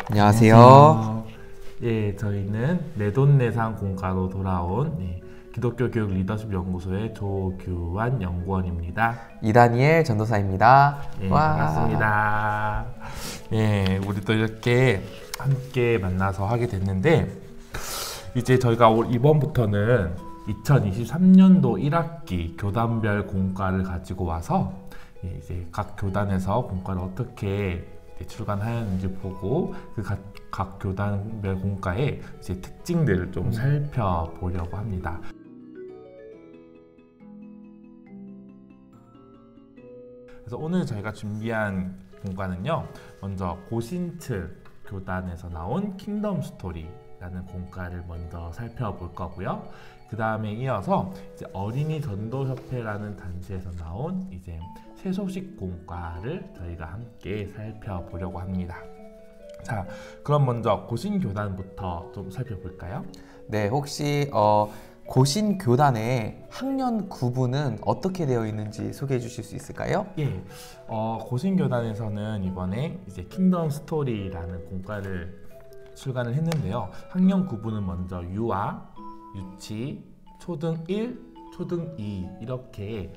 안녕하세요. 예, 저희는 내돈내산 공과로 돌아온 기독교 교육 리더십 연구소의 조규환 연구원입니다. 이다니엘 전도사입니다. 예, 반갑습니다. 예, 우리 또 이렇게 함께 만나서 하게 됐는데, 이제 저희가 이번부터는 2023년도 1학기 교단별 공과를 가지고 와서 이제 각 교단에서 공과를 어떻게 출간하였는지 보고 그 각 교단별 공과의 이제 특징들을 좀 살펴보려고 합니다. 그래서 오늘 저희가 준비한 공과는요, 먼저 고신트 교단에서 나온 킹덤 스토리라는 공과를 먼저 살펴볼 거고요. 그 다음에 이어서 이제 어린이 전도협회라는 단체에서 나온 이제 새소식 공과를 저희가 함께 살펴보려고 합니다. 자, 그럼 먼저 고신교단부터 좀 살펴볼까요? 네, 혹시 고신교단의 학년 구분은 어떻게 되어 있는지 소개해 주실 수 있을까요? 예, 고신교단에서는 이번에 이제 킹덤 스토리라는 공과를 출간을 했는데요. 학년 구분은 먼저 유아, 유치, 초등 1, 초등 2 이렇게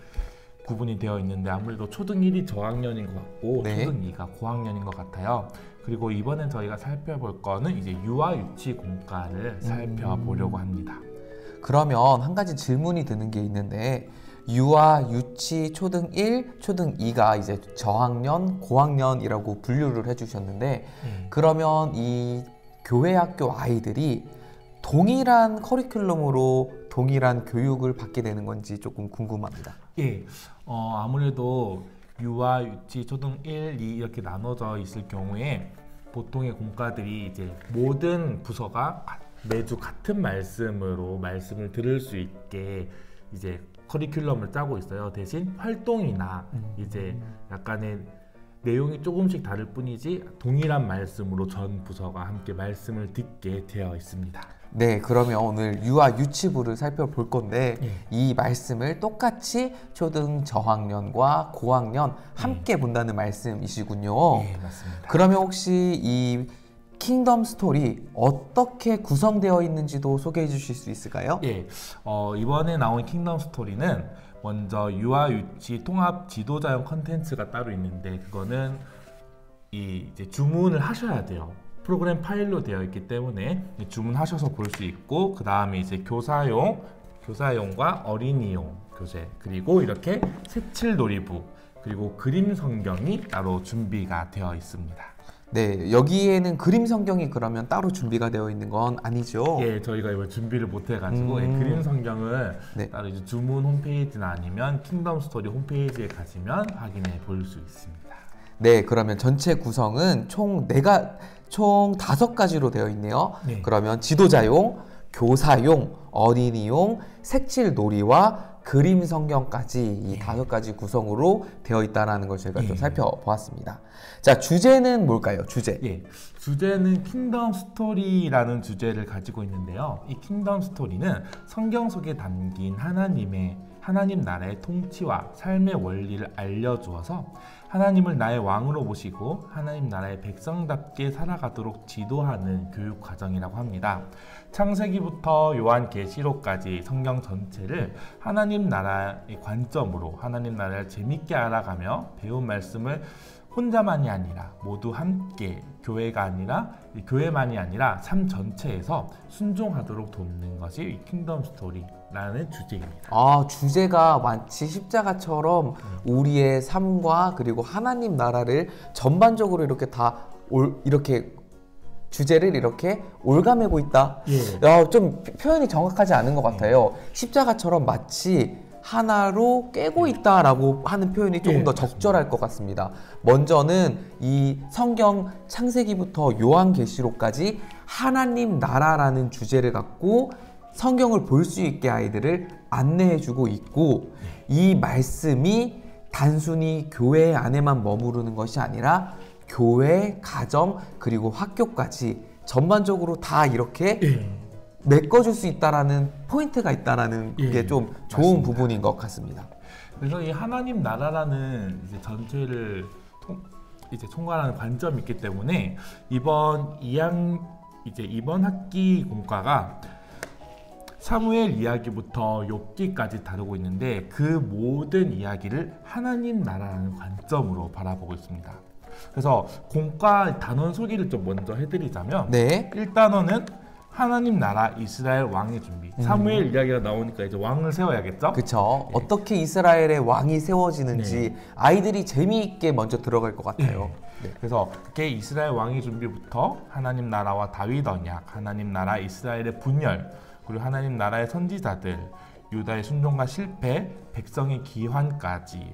구분이 되어 있는데, 아무래도 초등 1이 저학년인 것 같고 네. 초등 2가 고학년인 것 같아요. 그리고 이번엔 저희가 살펴볼 거는 이제 유아 유치 공과를 살펴보려고 합니다. 그러면 한 가지 질문이 드는 게 있는데, 유아, 유치, 초등 1, 초등 2가 이제 저학년, 고학년이라고 분류를 해주셨는데, 그러면 이 교회 학교 아이들이 동일한 커리큘럼으로 동일한 교육을 받게 되는 건지 조금 궁금합니다. 예, 아무래도 유아, 유치, 초등 1, 2 이렇게 나눠져 있을 경우에 보통의 공과들이 이제 모든 부서가 매주 같은 말씀을 들을 수 있게 이제 커리큘럼을 짜고 있어요. 대신 활동이나 이제 약간의 내용이 조금씩 다를 뿐이지 동일한 말씀으로 전 부서가 함께 말씀을 듣게 되어 있습니다. 네, 그러면 오늘 유아 유치부를 살펴볼 건데 이 말씀을 똑같이 초등 저학년과 고학년 함께 본다는 말씀이시군요. 네, 맞습니다. 그러면 혹시 이 킹덤 스토리 어떻게 구성되어 있는지도 소개해 주실 수 있을까요? 예, 이번에 나온 킹덤 스토리는 먼저 유아 유치 통합 지도자용 컨텐츠가 따로 있는데, 그거는 이제 주문을 하셔야 돼요. 프로그램 파일로 되어 있기 때문에 주문하셔서 볼 수 있고, 그 다음에 이제 교사용과 어린이용 교재, 그리고 이렇게 색칠 놀이부, 그리고 그림 성경이 따로 준비가 되어 있습니다. 네, 여기에는 그림 성경이 그러면 따로 준비가 되어 있는 건 아니죠? 예, 저희가 이걸 준비를 못 해가지고 그림 성경을 네. 따로 이제 주문 홈페이지나 아니면 킹덤 스토리 홈페이지에 가시면 확인해 볼 수 있습니다. 네, 그러면 전체 구성은 총 5가지로 되어 있네요. 네. 그러면 지도자용, 교사용, 어린이용, 색칠 놀이와 그림 성경까지 이 5가지 구성으로 되어 있다는 걸 저희가 좀 살펴보았습니다. 자, 주제는 뭘까요? 주제. 예, 주제는 킹덤 스토리라는 주제를 가지고 있는데요. 이 킹덤 스토리는 성경 속에 담긴 하나님 나라의 통치와 삶의 원리를 알려주어서 하나님을 나의 왕으로 모시고 하나님 나라의 백성답게 살아가도록 지도하는 교육 과정이라고 합니다. 창세기부터 요한계시록까지 성경 전체를 하나님 나라의 관점으로 하나님 나라를 재밌게 알아가며 배운 말씀을 혼자만이 아니라 모두 함께 교회만이 아니라 삶 전체에서 순종하도록 돕는 것이 이 킹덤 스토리라는 주제입니다. 아, 주제가 마치 십자가처럼 우리의 삶과 그리고 하나님 나라를 전반적으로 이렇게 이렇게 주제를 이렇게 올가매고 있다. 야, 좀 표현이 정확하지 않은 것 같아요. 십자가처럼 마치 하나로 깨고 있다라고 하는 표현이 조금 더 적절할 것 같습니다. 먼저는 이 성경 창세기부터 요한계시록까지 하나님 나라라는 주제를 갖고 성경을 볼 수 있게 아이들을 안내해주고 있고, 이 말씀이 단순히 교회 안에만 머무르는 것이 아니라 교회, 가정, 그리고 학교까지 전반적으로 다 이렇게 메꿔줄 수 있다라는 포인트가 있다라는 게 좀 좋은 맞습니다. 부분인 것 같습니다. 그래서 이 하나님 나라라는 이제 전체를 이제 총괄하는 관점이 있기 때문에 이번 학기 공과가 사무엘 이야기부터 욥기까지 다루고 있는데 그 모든 이야기를 하나님 나라라는 관점으로 바라보고 있습니다. 그래서 공과 단원 소개를 좀 먼저 해드리자면 네. 1단원은 하나님 나라 이스라엘 왕의 준비. 사무엘 이야기가 나오니까 이제 왕을 세워야겠죠? 그쵸. 네. 어떻게 이스라엘의 왕이 세워지는지 아이들이 재미있게 먼저 들어갈 것 같아요. 네. 그래서 그게 이스라엘 왕의 준비부터 하나님 나라와 다윗 언약, 하나님 나라 이스라엘의 분열, 그리고 하나님 나라의 선지자들, 유다의 순종과 실패, 백성의 기환까지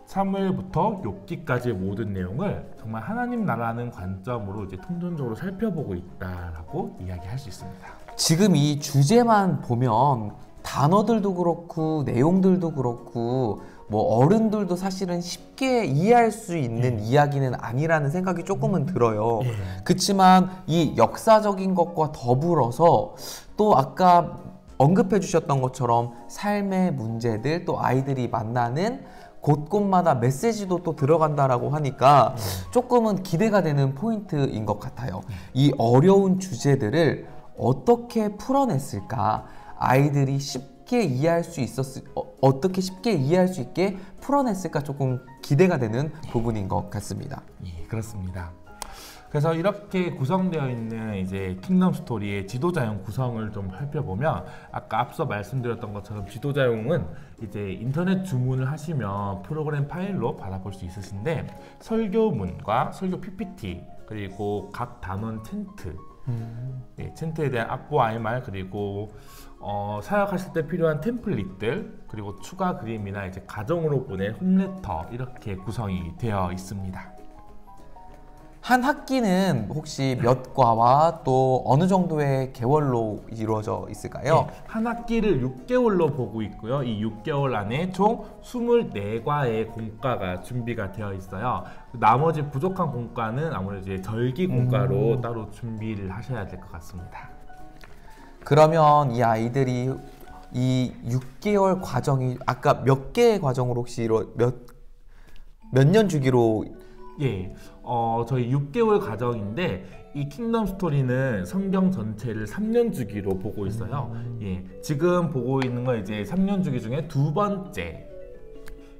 사무엘부터 욥기까지의 모든 내용을 정말 하나님 나라는 관점으로 이제 통전적으로 살펴보고 있다라고 이야기할 수 있습니다. 지금 이 주제만 보면 단어들도 그렇고 내용들도 그렇고 뭐 어른들도 사실은 쉽게 이해할 수 있는 이야기는 아니라는 생각이 조금은 들어요. 그렇지만 이 역사적인 것과 더불어서 또 아까 언급해 주셨던 것처럼 삶의 문제들 또 아이들이 만나는 곳곳마다 메시지도 또 들어간다라고 하니까 조금은 기대가 되는 포인트인 것 같아요. 이 어려운 주제들을 어떻게 풀어냈을까? 아이들이 쉽게 이해할 수 어떻게 쉽게 이해할 수 있게 풀어냈을까 조금 기대가 되는 부분인 것 같습니다. 예, 그렇습니다. 그래서 이렇게 구성되어 있는 이제 킹덤 스토리의 지도자용 구성을 좀 살펴보면 아까 앞서 말씀드렸던 것처럼 지도자용은 이제 인터넷 주문을 하시면 프로그램 파일로 받아볼 수 있으신데 설교문과 설교 PPT 그리고 각 단원 챈트 네, 챈트에 대한 악보 IMR 그리고 사역하실 때 필요한 템플릿들 그리고 추가 그림이나 이제 가정으로 보낼 홈레터 이렇게 구성이 되어 있습니다. 한 학기는 혹시 몇 과와 또 어느 정도의 개월로 이루어져 있을까요? 네, 한 학기를 6개월로 보고 있고요. 이 6개월 안에 총 24과의 공과가 준비가 되어 있어요. 나머지 부족한 공과는 아무래도 이제 절기 공과로 따로 준비를 하셔야 될 것 같습니다. 그러면 이 아이들이 이 6개월 과정이 아까 몇 개의 과정으로 혹시 몇 년 주기로 예, 저희 6개월 과정인데 이 킹덤 스토리는 성경 전체를 3년 주기로 보고 있어요. 예, 지금 보고 있는 건 이제 3년 주기 중에 두 번째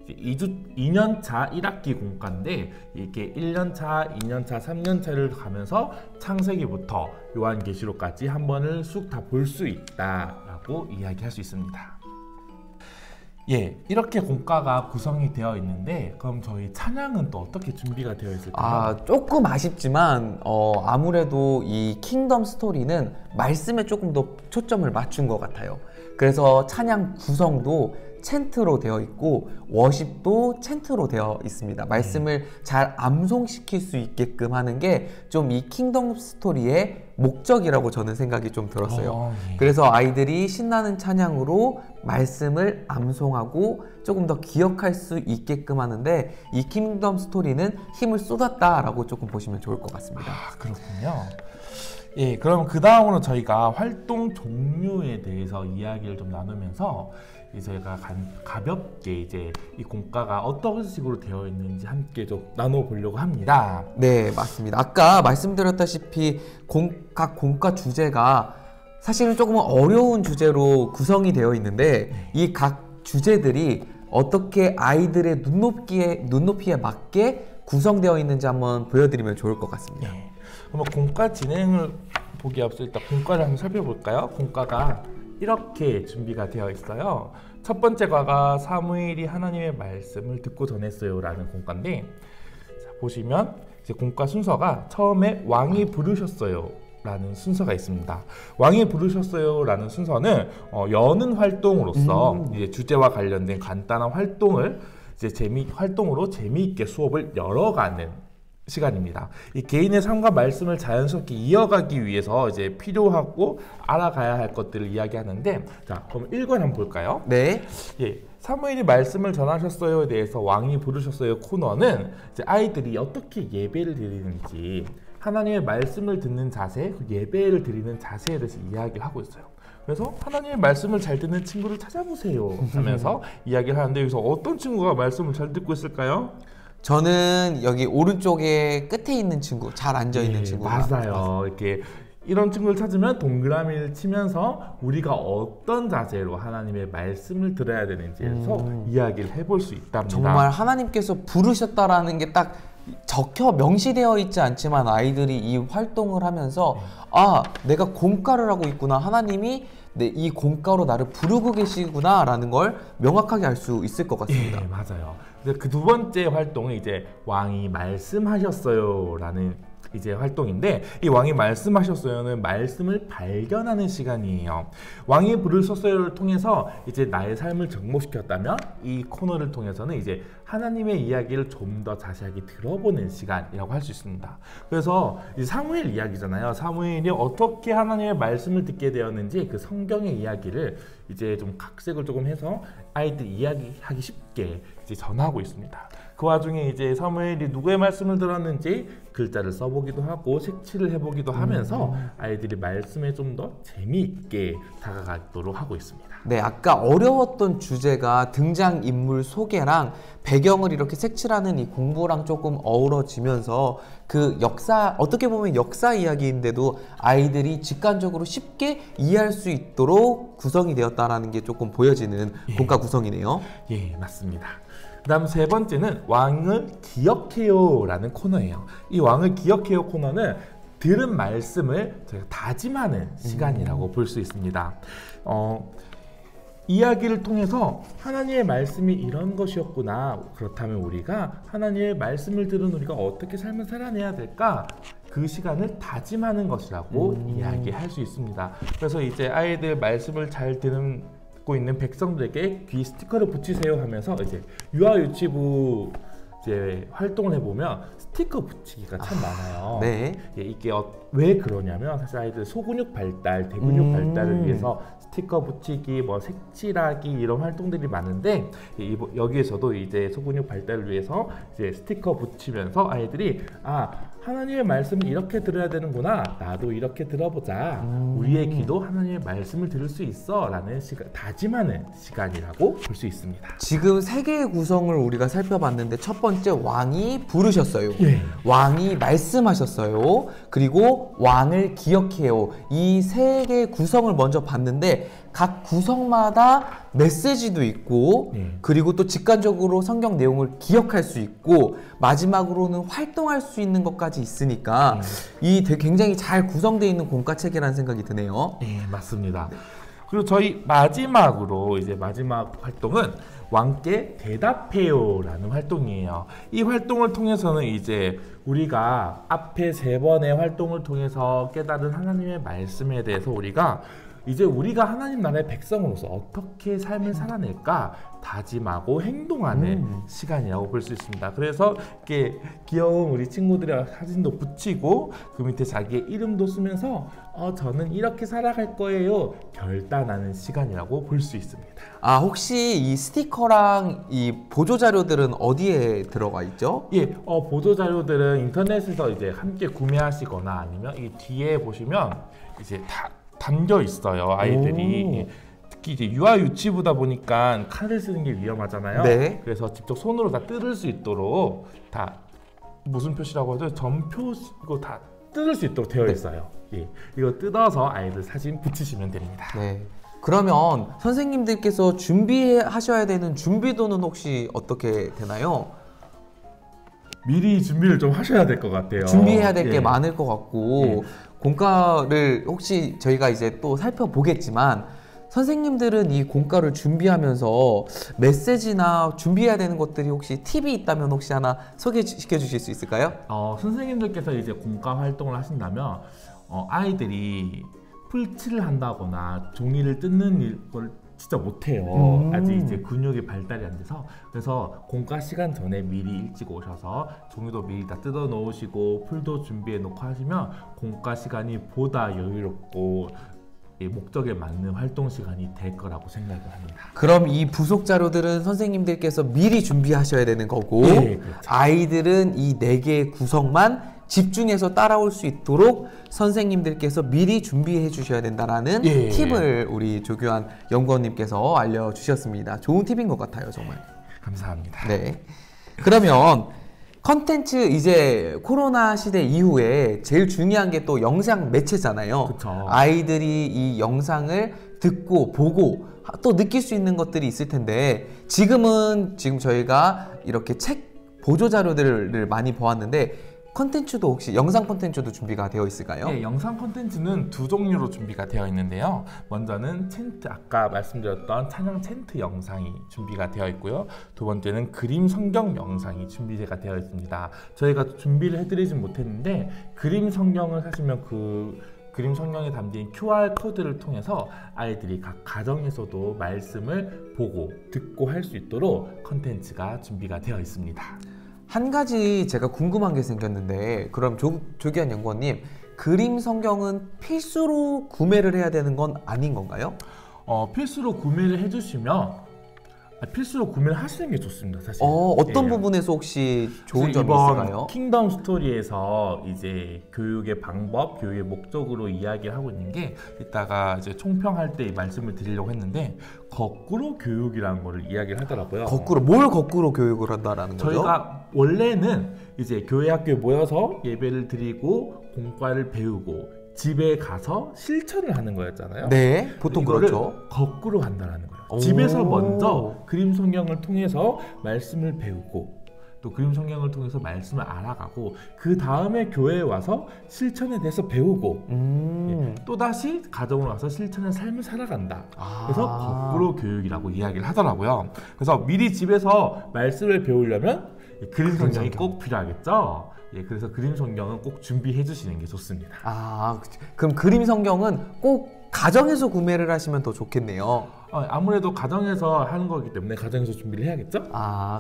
2년차 1학기 공과인데 이렇게 1년차, 2년차, 3년차를 가면서 창세기부터 요한계시록까지 한 번을 쑥 다 볼 수 있다라고 이야기할 수 있습니다. 예, 이렇게 공과가 구성이 되어 있는데 그럼 저희 찬양은 또 어떻게 준비가 되어 있을까요? 조금 아쉽지만 아무래도 이 킹덤 스토리는 말씀에 조금 더 초점을 맞춘 것 같아요. 그래서 찬양 구성도 챈트로 되어 있고 워십도 챈트로 되어 있습니다. 말씀을 잘 암송시킬 수 있게끔 하는 게 좀 이 킹덤 스토리의 목적이라고 저는 생각이 좀 들었어요. 예. 그래서 아이들이 신나는 찬양으로 말씀을 암송하고 조금 더 기억할 수 있게끔 하는데 이 킹덤 스토리는 힘을 쏟았다라고 조금 보시면 좋을 것 같습니다. 그렇군요. 예, 그럼 그 다음으로 저희가 활동 종류에 대해서 이야기를 좀 나누면서 저희가 가볍게 이제 이 공과가 어떤 식으로 되어 있는지 함께 좀 나눠보려고 합니다. 네, 맞습니다. 아까 말씀드렸다시피 각 공과 주제가 사실은 조금 어려운 주제로 구성이 되어 있는데 이 각 주제들이 어떻게 아이들의 눈높이에 맞게 구성되어 있는지 한번 보여드리면 좋을 것 같습니다. 네. 그럼 공과 진행을 보기 앞서 일단 공과를 한번 살펴볼까요? 공과가 이렇게 준비가 되어 있어요. 첫 번째 과가 사무엘이 하나님의 말씀을 듣고 전했어요 라는 공과인데 자, 보시면 이제 공과 순서가 처음에 왕이 부르셨어요 라는 순서가 있습니다. 왕이 부르셨어요 라는 순서는 여는 활동으로서 이제 주제와 관련된 간단한 활동을 이제 활동으로 재미있게 수업을 열어가는 시간입니다. 이 개인의 삶과 말씀을 자연스럽게 이어가기 위해서 이제 필요하고 알아가야 할 것들을 이야기하는데 자, 그럼 1권 한번 볼까요? 네. 예, 사무엘이 말씀을 전하셨어요에 대해서 왕이 부르셨어요 코너는 이제 아이들이 어떻게 예배를 드리는지 하나님의 말씀을 듣는 자세, 예배를 드리는 자세에 대해서 이야기를 하고 있어요. 그래서 하나님의 말씀을 잘 듣는 친구를 찾아보세요 하면서 이야기를 하는데 여기서 어떤 친구가 말씀을 잘 듣고 있을까요? 저는 여기 오른쪽에 끝에 있는 친구, 잘 앉아 있는 친구. 맞아요. 이렇게 이런 친구를 찾으면 동그라미를 치면서 우리가 어떤 자세로 하나님의 말씀을 들어야 되는지에서 이야기를 해볼 수 있답니다. 정말 하나님께서 부르셨다라는 게 딱 적혀 명시되어 있지 않지만 아이들이 이 활동을 하면서 아, 내가 공과를 하고 있구나. 하나님이 이 공과로 나를 부르고 계시구나 라는 걸 명확하게 알 수 있을 것 같습니다. 예, 맞아요. 그 두 번째 활동은 이제 왕이 말씀하셨어요 라는 이제 활동인데, 이 왕이 말씀하셨어요는 말씀을 발견하는 시간이에요. 왕이 부르셨어요를 통해서 이제 나의 삶을 접목시켰다면, 이 코너를 통해서는 이제 하나님의 이야기를 좀 더 자세하게 들어보는 시간이라고 할 수 있습니다. 그래서 이 사무엘 이야기잖아요. 사무엘이 어떻게 하나님의 말씀을 듣게 되었는지 그 성경의 이야기를 이제 좀 각색을 조금 해서 아이들이 이야기하기 쉽게 이제 전하고 있습니다. 그 와중에 이제 사무엘이 누구의 말씀을 들었는지 글자를 써보기도 하고 색칠을 해보기도 하면서 아이들이 말씀에 좀 더 재미있게 다가가도록 하고 있습니다. 네, 아까 어려웠던 주제가 등장인물 소개랑 배경을 이렇게 색칠하는 이 공부랑 조금 어우러지면서 그 역사, 어떻게 보면 역사 이야기인데도 아이들이 직관적으로 쉽게 이해할 수 있도록 구성이 되었다는 게 조금 보여지는 공과 구성이네요. 예, 맞습니다. 그 다음 세 번째는 왕을 기억해요 라는 코너예요. 이 왕을 기억해요 코너는 들은 말씀을 저희가 다짐하는 시간이라고 볼 수 있습니다. 이야기를 통해서 하나님의 말씀이 이런 것이었구나, 그렇다면 우리가 하나님의 말씀을 들은 우리가 어떻게 삶을 살아내야 될까, 그 시간을 다짐하는 것이라고 이야기할 수 있습니다. 그래서 이제 아이들 말씀을 잘 듣고 있는 백성들에게 귀 스티커를 붙이세요 하면서 이제 유아유치부 이제 활동을 해보면 스티커 붙이기가 참 많아요. 네. 예, 이게 왜 그러냐면 사실 아이들 소근육 발달, 대근육 발달을 위해서 스티커 붙이기, 뭐 색칠하기 이런 활동들이 많은데, 여기에서도 이제 소근육 발달을 위해서 이제 스티커 붙이면서 아이들이 하나님의 말씀을 이렇게 들어야 되는구나, 나도 이렇게 들어보자, 우리의 귀도 하나님의 말씀을 들을 수 있어 라는 다짐하는 시간이라고 볼 수 있습니다. 지금 세 개의 구성을 우리가 살펴봤는데, 첫 번째 왕이 부르셨어요. 예. 왕이 말씀하셨어요. 그리고 왕을 기억해요. 이 세 개의 구성을 먼저 봤는데 각 구성마다 메시지도 있고 그리고 또 직관적으로 성경 내용을 기억할 수 있고 마지막으로는 활동할 수 있는 것까지 있으니까 이 굉장히 잘 구성되어 있는 공과책이라는 생각이 드네요. 네, 맞습니다. 그리고 저희 마지막으로 이제 마지막 활동은 왕께 대답해요 라는 활동이에요. 이 활동을 통해서는 이제 우리가 앞에 세 번의 활동을 통해서 깨달은 하나님의 말씀에 대해서 우리가 하나님 나라의 백성으로서 어떻게 삶을 살아낼까 다짐하고 행동하는 시간이라고 볼 수 있습니다. 그래서 이렇게 귀여운 우리 친구들의 사진도 붙이고 그 밑에 자기의 이름도 쓰면서 저는 이렇게 살아갈 거예요 결단하는 시간이라고 볼 수 있습니다. 혹시 이 스티커랑 이 보조 자료들은 어디에 들어가 있죠? 예, 보조 자료들은 인터넷에서 이제 함께 구매하시거나 아니면 이 뒤에 보시면 이제 다 담겨 있어요. 아이들이 특히 이제 유아유치부다 보니까 칼을 쓰는 게 위험하잖아요. 네. 그래서 직접 손으로 다 뜯을 수 있도록 다 무슨 표시라고 하죠? 점표 이거 다 뜯을 수 있도록 되어 있어요. 예, 이거 뜯어서 아이들 사진 붙이시면 됩니다. 네. 그러면 선생님들께서 준비하셔야 되는 준비도는 혹시 어떻게 되나요? 미리 준비를 좀 하셔야 될 것 같아요. 준비해야 될 게 많을 것 같고 공과를 혹시 저희가 이제 또 살펴보겠지만 선생님들은 이 공과를 준비하면서 메시지나 준비해야 되는 것들이 혹시 팁이 있다면 혹시 하나 소개시켜 주실 수 있을까요? 선생님들께서 이제 공과 활동을 하신다면 아이들이 풀칠을 한다거나 종이를 뜯는 걸 진짜 못해요. 아직 이제 근육이 발달이 안 돼서. 그래서 공과 시간 전에 미리 일찍 오셔서 종이도 미리 다 뜯어 놓으시고 풀도 준비해 놓고 하시면 공과 시간이 보다 여유롭고 목적에 맞는 활동 시간이 될 거라고 생각을 합니다. 그럼 이 부속 자료들은 선생님들께서 미리 준비하셔야 되는 거고 그렇죠. 아이들은 이 4개의 구성만 집중해서 따라올 수 있도록 선생님들께서 미리 준비해 주셔야 된다라는 팁을 우리 조규환 연구원님께서 알려주셨습니다. 좋은 팁인 것 같아요, 정말. 감사합니다. 네. 그러면 컨텐츠 이제 코로나 시대 이후에 제일 중요한 게 또 영상 매체잖아요. 그쵸. 아이들이 이 영상을 듣고 보고 또 느낄 수 있는 것들이 있을 텐데 지금 저희가 이렇게 책 보조 자료들을 많이 보았는데 컨텐츠도 혹시 영상 컨텐츠도 준비가 되어 있을까요? 네, 영상 콘텐츠는 두 종류로 준비가 되어 있는데요. 먼저는 챈트, 아까 말씀드렸던 찬양 챈트 영상이 준비가 되어 있고요. 두 번째는 그림 성경 영상이 준비가 되어 있습니다. 저희가 준비를 해드리진 못했는데 그림 성경을 사시면 그 그림 성경에 담긴 QR 코드를 통해서 아이들이 각 가정에서도 말씀을 보고 듣고 할 수 있도록 컨텐츠가 준비가 되어 있습니다. 한 가지 제가 궁금한 게 생겼는데 그럼 조기현 연구원님 그림 성경은 필수로 구매를 해야 되는 건 아닌 건가요? 필수로 구매를 해주시면 필수로 구매를 하시는 게 좋습니다. 사실. 어떤 예. 부분에서 혹시 좋은 점이 이번 있을까요? 킹덤 스토리에서 이제 교육의 방법, 교육의 목적으로 이야기를 하고 있는 게 이따가 이제 총평할 때 이 말씀을 드리려고 했는데 거꾸로 교육이라는 거를 이야기를 하더라고요. 뭘 거꾸로 교육을 한다라는 거죠? 저희가 원래는 이제 교회 학교에 모여서 예배를 드리고 공과를 배우고 집에 가서 실천을 하는 거였잖아요. 네, 보통 이거를 그렇죠. 거꾸로 한다는 거예요. 오. 집에서 먼저 그림 성경을 통해서 말씀을 배우고 또 그림 성경을 통해서 말씀을 알아가고 그 다음에 교회에 와서 실천에 대해서 배우고 또 다시 가정으로 와서 실천의 삶을 살아간다. 그래서 거꾸로 교육이라고 이야기를 하더라고요. 그래서 미리 집에서 말씀을 배우려면 그림 성경이 꼭 필요하겠죠. 그래서 그림 성경은 꼭 준비해 주시는 게 좋습니다. 그럼 그림 성경은 꼭 가정에서 구매를 하시면 더 좋겠네요. 아무래도 가정에서 하는 거기 때문에 가정에서 준비를 해야겠죠?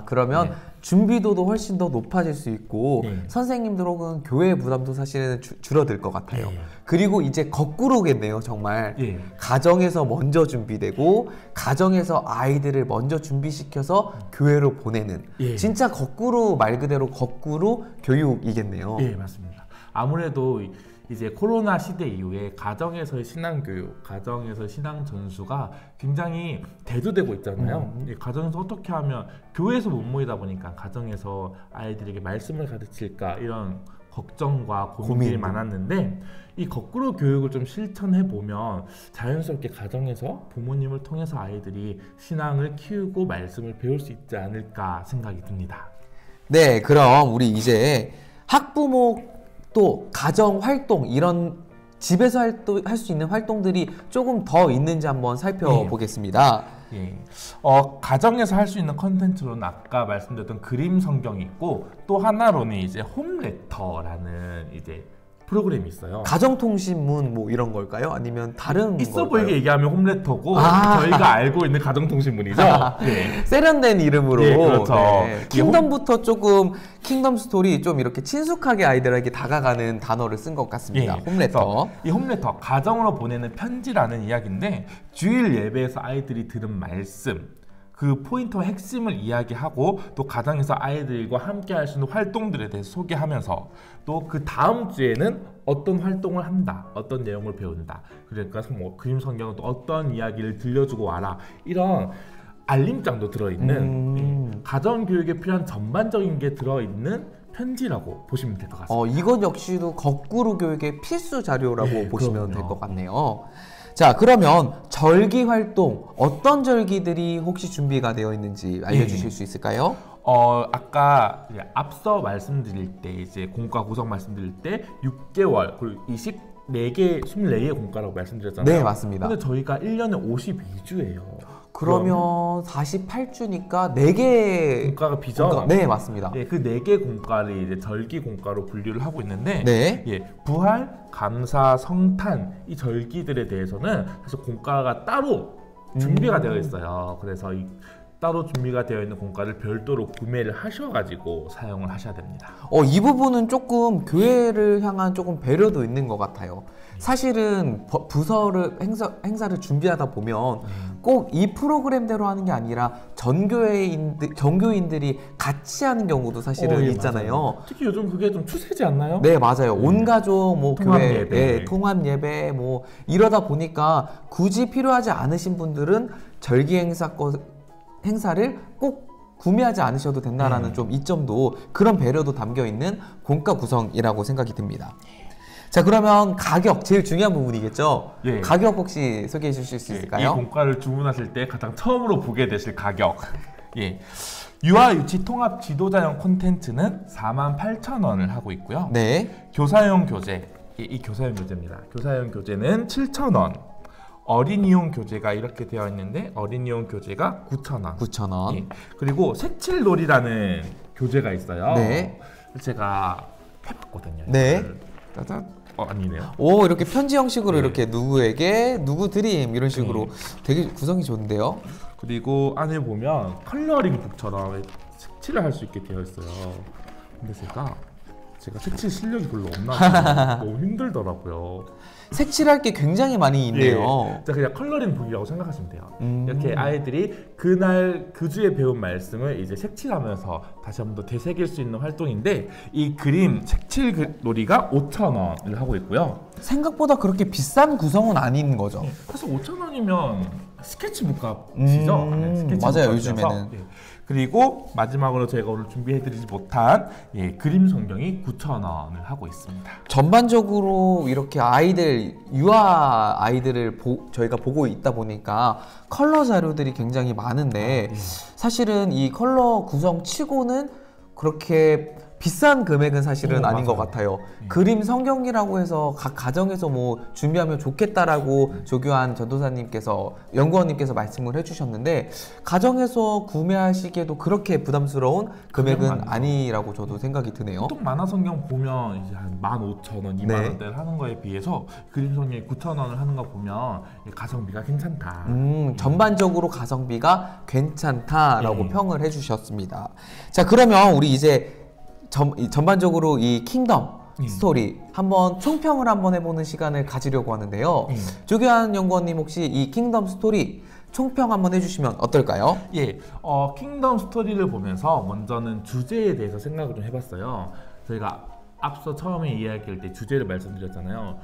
그러면 네. 준비도도 훨씬 더 높아질 수 있고 네. 선생님들 혹은 교회 부담도 사실은 줄어들 것 같아요. 네. 그리고 이제 거꾸로겠네요, 정말. 예. 가정에서 먼저 준비되고 가정에서 아이들을 먼저 준비시켜서 교회로 보내는 예. 진짜 거꾸로 말 그대로 거꾸로 교육이겠네요. 예, 맞습니다. 아무래도 이제 코로나 시대 이후에 가정에서의 신앙교육, 가정에서 신앙 전수가 굉장히 대두되고 있잖아요. 가정에서 어떻게 하면 교회에서 못 모이다 보니까 가정에서 아이들에게 말씀을 가르칠까 이런 걱정과 고민들이 많았는데 이 거꾸로 교육을 좀 실천해 보면 자연스럽게 가정에서 부모님을 통해서 아이들이 신앙을 키우고 말씀을 배울 수 있지 않을까 생각이 듭니다. 네, 그럼 우리 이제 학부모 또 가정 활동 이런 집에서 할 수 있는 활동들이 조금 더 있는지 한번 살펴보겠습니다. 예. 가정에서 할 수 있는 컨텐츠로는 아까 말씀드렸던 그림 성경이 있고 또 하나로는 이제 홈레터라는 이제 프로그램이 있어요. 가정통신문 뭐 이런 걸까요? 아니면 다른 있어 걸까요? 보이게 얘기하면 홈레터고 저희가 알고 있는 가정통신문이죠. 네. 세련된 이름으로 예, 그렇죠. 킹덤부터 조금 킹덤 스토리 좀 이렇게 친숙하게 아이들에게 다가가는 단어를 쓴 것 같습니다. 홈레터. 이 홈레터 가정으로 보내는 편지라는 이야기인데 주일 예배에서 아이들이 들은 말씀 그 포인트와 핵심을 이야기하고 또 가정에서 아이들과 함께 할 수 있는 활동들에 대해서 소개하면서 또 그 다음 주에는 어떤 활동을 한다, 어떤 내용을 배운다. 그러니까 뭐 그림 성경은 또 어떤 이야기를 들려주고 와라 이런 알림장도 들어있는 가정 교육에 필요한 전반적인 게 들어있는 편지라고 보시면 될 것 같습니다. 이것 역시도 거꾸로 교육의 필수 자료라고 네, 보시면 그럼요. 될 것 같네요. 자, 그러면 절기 활동 어떤 절기들이 혹시 준비가 되어 있는지 알려주실 수 있을까요? 아까 이제 앞서 말씀드릴 때 이제 공과 구성 말씀드릴 때 6개월 그리고 24개 공과라고 말씀드렸잖아요. 네, 맞습니다. 근데 저희가 1년에 52주예요. 그러면 48주니까 4개 공과가 비죠? 네, 맞습니다. 예, 그 4개 공과를 이제 절기 공과로 분류를 하고 있는데 네. 예, 부활, 감사, 성탄 이 절기들에 대해서는 사실 공과가 따로 준비가 되어 있어요. 그래서 따로 준비가 되어 있는 공과를 별도로 구매를 하셔가지고 사용을 하셔야 됩니다. 이 부분은 조금 교회를 향한 조금 배려도 있는 것 같아요. 사실은 부서를 행사를 준비하다 보면 꼭 이 프로그램대로 하는 게 아니라 전교인들이 같이 하는 경우도 사실은 예, 있잖아요. 맞아요. 특히 요즘 그게 좀 추세지 않나요? 네, 맞아요. 온 가족 뭐 통합 교회 예배. 통합 예배 뭐 이러다 보니까 굳이 필요하지 않으신 분들은 절기 행사를 꼭 구매하지 않으셔도 된다라는 좀 이점도 그런 배려도 담겨 있는 공가 구성이라고 생각이 듭니다. 자, 그러면 가격 제일 중요한 부분이겠죠? 예. 가격 혹시 소개해 주실 수 있을까요? 이 공과를 주문하실 때 가장 처음으로 보게 되실 가격. 예. 유아 유치 통합 지도자용 콘텐츠는 48,000원을 하고 있고요. 네. 교사용 교재, 이 교사용 교재입니다. 교사용 교재는 7,000원. 어린이용 교재가 이렇게 되어 있는데 어린이용 교재가 9,000원. 9,000원. 예. 그리고 색칠놀이라는 교재가 있어요. 네. 제가 해봤거든요. 네. 이거를. 짜잔. 아니네요. 오, 이렇게 편지 형식으로 네. 이렇게 누구에게 누구 드림 이런 식으로 되게 구성이 좋은데요. 그리고 안에 보면 컬러링 북처럼 색칠을 할 수 있게 되어 있어요. 근데 제가 색칠 실력이 별로 없나 봐요. 너무 힘들더라고요. 색칠할 게 굉장히 많이 있네요. 자, 그냥 컬러링 북이라고 생각하시면 돼요. 이렇게 아이들이 그날 그 주에 배운 말씀을 이제 색칠하면서 다시 한 번 더 되새길 수 있는 활동인데 이 그림 색칠 놀이가 5,000원을 하고 있고요. 생각보다 그렇게 비싼 구성은 아닌 거죠. 사실 5,000원이면 스케치북 값이죠. 스케치북 맞아요, 값이어서. 요즘에는. 예. 그리고 마지막으로 저희가 오늘 준비해드리지 못한 그림 성경이 9,000원을 하고 있습니다. 전반적으로 이렇게 아이들, 유아 아이들을 저희가 보고 있다 보니까 컬러 자료들이 굉장히 많은데 사실은 이 컬러 구성 치고는 그렇게 비싼 금액은 사실은 아닌 것 같아요. 그림 성경이라고 해서 각 가정에서 뭐 준비하면 좋겠다라고 조교한 전도사님께서 연구원님께서 말씀을 해주셨는데 가정에서 구매하시기에도 그렇게 부담스러운 금액은 아니라고 저도 생각이 드네요. 보통 만화 성경 보면 이제 한 15,000원, 2만 원대를 하는 거에 비해서 그림 성경이 9,000원을 하는 거 보면 가성비가 괜찮다. 전반적으로 가성비가 괜찮다라고 평을 해주셨습니다. 자, 그러면 우리 이제 전반적으로 이 킹덤 스토리 한번 총평을 한번 해보는 시간을 가지려고 하는데요. 조교한 연구원님 혹시 이 킹덤 스토리 총평 한번 해주시면 어떨까요? 예, 킹덤 스토리를 보면서 먼저는 주제에 대해서 생각을 좀 해봤어요. 저희가 앞서 처음에 이야기할 때 주제를 말씀드렸잖아요.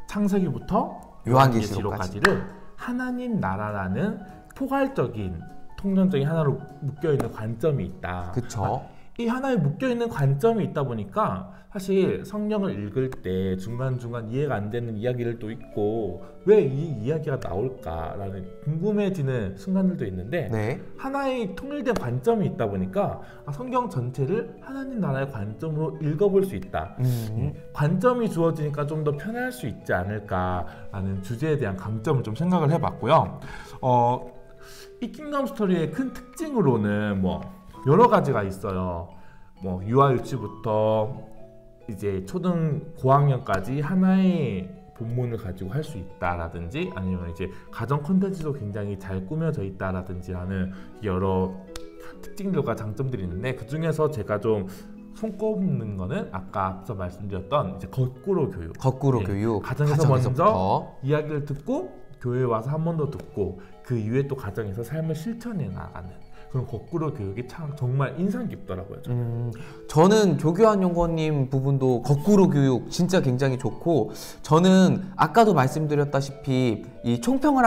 창세기부터 요한계시록까지를 하나님 나라라는 포괄적인 통념적인 하나로 묶여있는 관점이 있다. 그쵸. 이 하나에 묶여있는 관점이 있다 보니까 사실 성경을 읽을 때 중간중간 이해가 안 되는 이야기들도 있고 왜 이 이야기가 나올까라는 궁금해지는 순간들도 있는데 하나의 통일된 관점이 있다 보니까 성경 전체를 하나님 나라의 관점으로 읽어볼 수 있다. 관점이 주어지니까 좀 더 편할 수 있지 않을까라는 주제에 대한 강점을 좀 생각을 해봤고요. 이 킹덤 스토리의 큰 특징으로는 여러 가지가 있어요. 유아 유치부터 이제 초등 고학년까지 하나의 본문을 가지고 할 수 있다라든지 아니면 이제 가정 콘텐츠도 굉장히 잘 꾸며져 있다라든지 하는 여러 특징들과 장점들이 있는데 그 중에서 제가 좀 손꼽는 거는 아까 앞서 말씀드렸던 이제 거꾸로 교육. 거꾸로 교육. 가정에서 먼저 이야기를 듣고 교회에 와서 한 번 더 듣고 그 이후에 또 가정에서 삶을 실천해 나가는 그런 거꾸로 교육이 참 정말 인상 깊더라고요. 저는 조교한 연구원님 부분도 거꾸로 교육 진짜 굉장히 좋고 저는 아까도 말씀드렸다시피 이 총평을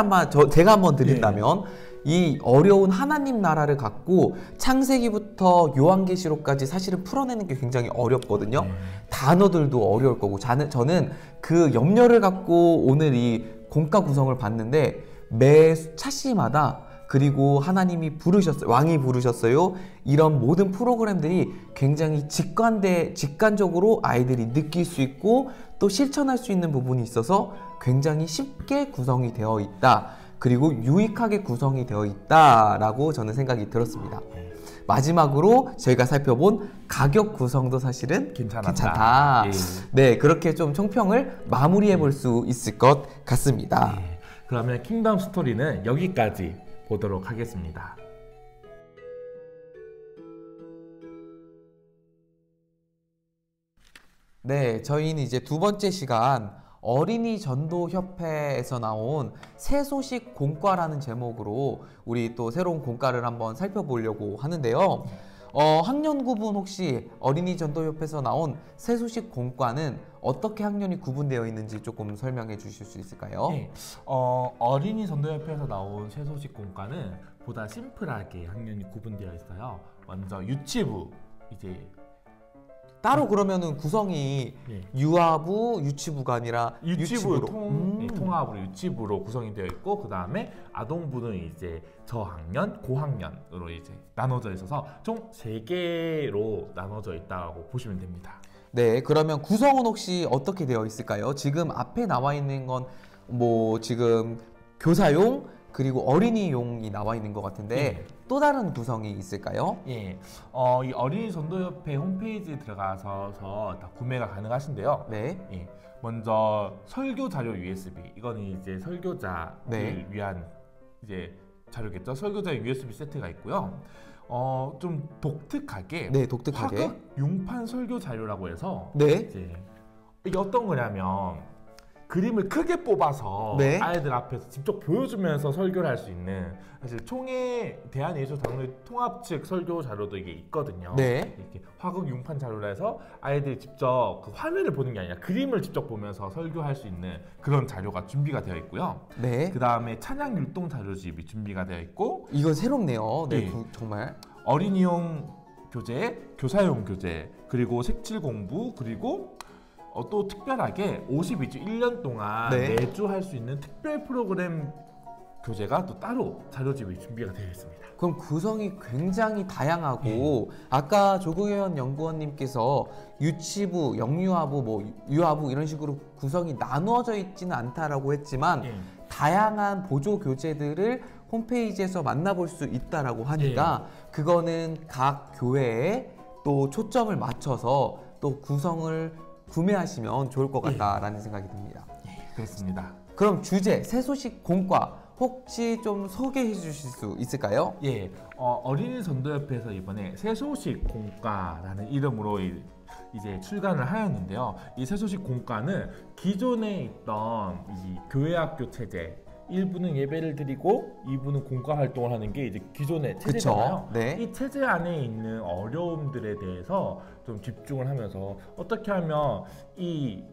제가 한번 드린다면 이 어려운 하나님 나라를 갖고 창세기부터 요한계시록까지 사실은 풀어내는 게 굉장히 어렵거든요. 단어들도 어려울 거고 저는 그 염려를 갖고 오늘 이 공과 구성을 봤는데 매 차시마다 그리고 하나님이 부르셨어요. 왕이 부르셨어요. 이런 모든 프로그램들이 굉장히 직관적으로 아이들이 느낄 수 있고 또 실천할 수 있는 부분이 있어서 굉장히 쉽게 구성이 되어 있다. 그리고 유익하게 구성이 되어 있다라고 저는 생각이 들었습니다. 마지막으로 저희가 살펴본 가격 구성도 사실은 괜찮다. 네, 그렇게 좀 총평을 마무리해 볼 수 있을 것 같습니다. 그러면 킹덤 스토리는 여기까지 보도록 하겠습니다. 네, 저희는 이제 두 번째 시간 어린이 전도협회에서 나온 새 소식 공과라는 제목으로 우리 또 새로운 공과를 한번 살펴보려고 하는데요. 학년구분 혹시 어린이 전도협회에서 나온 새 소식 공과는 어떻게 학년이 구분되어 있는지 조금 설명해 주실 수 있을까요? 어린이 전도협회에서 나온 새 소식 공과는 보다 심플하게 학년이 구분되어 있어요. 먼저 유치부 이제 따로 그러면은 구성이 예. 유아부, 유치부가 아니라 유치부 유치부로. 통합으로 유치부로 구성이 되어 있고 그 다음에 아동부는 이제 저학년, 고학년으로 이제 나눠져 있어서 총 3개로 나눠져 있다고 보시면 됩니다. 네, 그러면 구성은 혹시 어떻게 되어 있을까요? 지금 앞에 나와 있는 건 뭐 지금 교사용 그리고 어린이용이 나와 있는 것 같은데 예. 또 다른 구성이 있을까요? 예, 이 어린이 전도협회 홈페이지에 들어가서 다 구매가 가능하신데요. 네. 예, 먼저 설교 자료 USB 이거는 이제 설교자를 네. 위한 이제 자료겠죠. 설교자 USB 세트가 있고요. 좀 독특하게 네, 독특하게. 화극 융판 설교 자료라고 해서 네. 이제 이게 어떤 거냐면 그림을 크게 뽑아서 네. 아이들 앞에서 직접 보여주면서 설교를 할 수 있는 사실 총회 대한예술장로회 통합 측 설교 자료도 이게 있거든요. 네. 이렇게 화극 융판 자료로 해서 아이들이 직접 그 화면을 보는 게 아니라 그림을 직접 보면서 설교할 수 있는 그런 자료가 준비가 되어 있고요. 네. 그 다음에 찬양 율동 자료집이 준비가 되어 있고 이건 새롭네요. 네, 예. 정말. 어린이용 교재, 교사용 교재, 그리고 색칠 공부, 그리고 또 특별하게 52주 1년 동안 네. 매주 할 수 있는 특별 프로그램 교재가 또 따로 자료집이 준비가 되어 있습니다. 그럼 구성이 굉장히 다양하고 아까 조국현 연구원님께서 유치부, 영유아부, 뭐 유아부 이런 식으로 구성이 나누어져 있지는 않다라고 했지만 예. 다양한 보조 교재들을 홈페이지에서 만나볼 수 있다라고 하니까 그거는 각 교회에 또 초점을 맞춰서 또 구성을 구매하시면 좋을 것 같다라는 생각이 듭니다. 그렇습니다. 그럼 주제, 새소식 공과 혹시 좀 소개해 주실 수 있을까요? 예, 어린이 전도협회에서 이번에 새소식 공과라는 이름으로 이제 출간을 하였는데요. 이 새소식 공과는 기존에 있던 이 교회학교 체제 1부는 예배를 드리고 2부는 공과 활동을 하는 게 이제 기존의 체제잖아요. 그쵸? 네. 이 체제 안에 있는 어려움들에 대해서 좀 집중을 하면서 어떻게 하면 이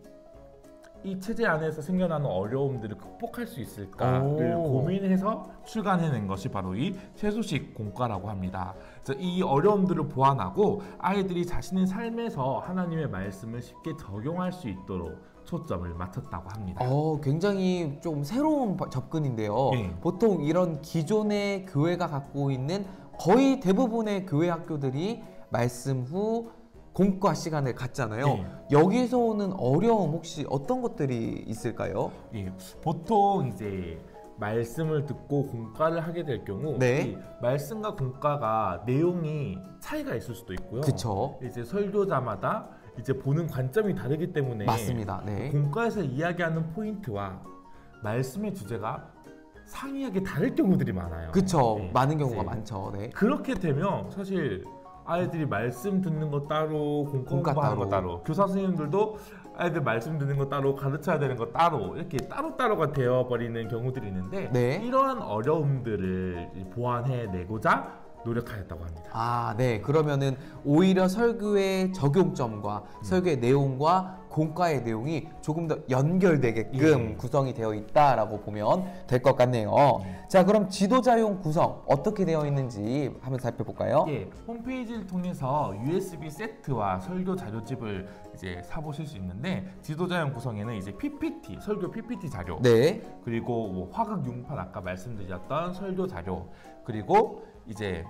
체제 안에서 생겨나는 어려움들을 극복할 수 있을까를 오. 고민해서 출간해낸 것이 바로 이 새소식 공과라고 합니다. 그래서 이 어려움들을 보완하고 아이들이 자신의 삶에서 하나님의 말씀을 쉽게 적용할 수 있도록 초점을 맞췄다고 합니다. 굉장히 좀 새로운 접근인데요. 네. 보통 이런 기존의 교회가 갖고 있는 거의 대부분의 교회 학교들이 말씀 후 공과 시간을 갖잖아요. 네. 여기서 오는 어려움 혹시 어떤 것들이 있을까요? 예, 보통 이제 말씀을 듣고 공과를 하게 될 경우 네. 이 말씀과 공과가 내용이 차이가 있을 수도 있고요. 그쵸. 이제 설교자마다 이제 보는 관점이 다르기 때문에 맞습니다. 네. 공과에서 이야기하는 포인트와 말씀의 주제가 상이하게 다를 경우들이 많아요. 그쵸. 네. 많은 경우가 이제 많죠. 네. 그렇게 되면 사실 아이들이 말씀 듣는 거 따로, 공과 공부하는 거 따로. 따로, 교사 선생님들도 아이들 말씀 듣는 거 따로, 가르쳐야 되는 거 따로 이렇게 따로따로가 되어버리는 경우들이 있는데 네. 이러한 어려움들을 보완해내고자 노력하였다고 합니다. 아, 네. 그러면은 오히려 설교의 적용점과 설교의 내용과 공과의 내용이 조금 더 연결되게끔 구성이 되어 있다라고 보면 될 것 같네요. 자, 그럼 지도자용 구성 어떻게 되어 있는지 한번 살펴볼까요? 예, 홈페이지를 통해서 USB 세트와 설교 자료집을 이제 사보실 수 있는데 지도자용 구성에는 이제 PPT, 설교 PPT 자료, 네. 그리고 뭐 화극 융판 아까 말씀드렸던 설교 자료, 그리고 이제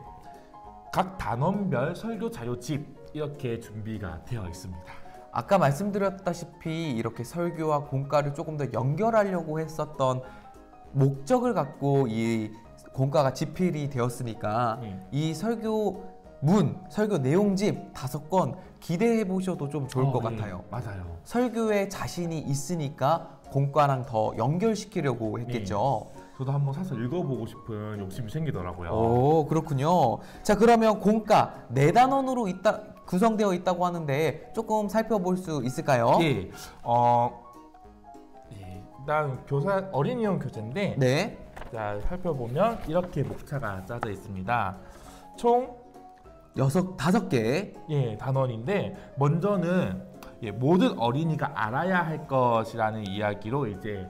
각 단원별 설교 자료집 이렇게 준비가 되어 있습니다. 아까 말씀드렸다시피 이렇게 설교와 공과를 조금 더 연결하려고 했었던 목적을 갖고 이 공과가 집필이 되었으니까 이 설교 내용집 5권 기대해 보셔도 좀 좋을 것 같아요. 맞아요. 설교에 자신이 있으니까 공과랑 더 연결시키려고 했겠죠. 저도 한번 사서 읽어보고 싶은 욕심이 생기더라고요. 오, 그렇군요. 자, 그러면 공과 4단원으로 구성되어 있다고 하는데 조금 살펴볼 수 있을까요? 예, 일단 어린이용 교재인데 네. 자, 살펴보면 이렇게 목차가 짜져 있습니다. 총 5개. 단원인데 먼저는 모든 어린이가 알아야 할 것이라는 이야기로 이제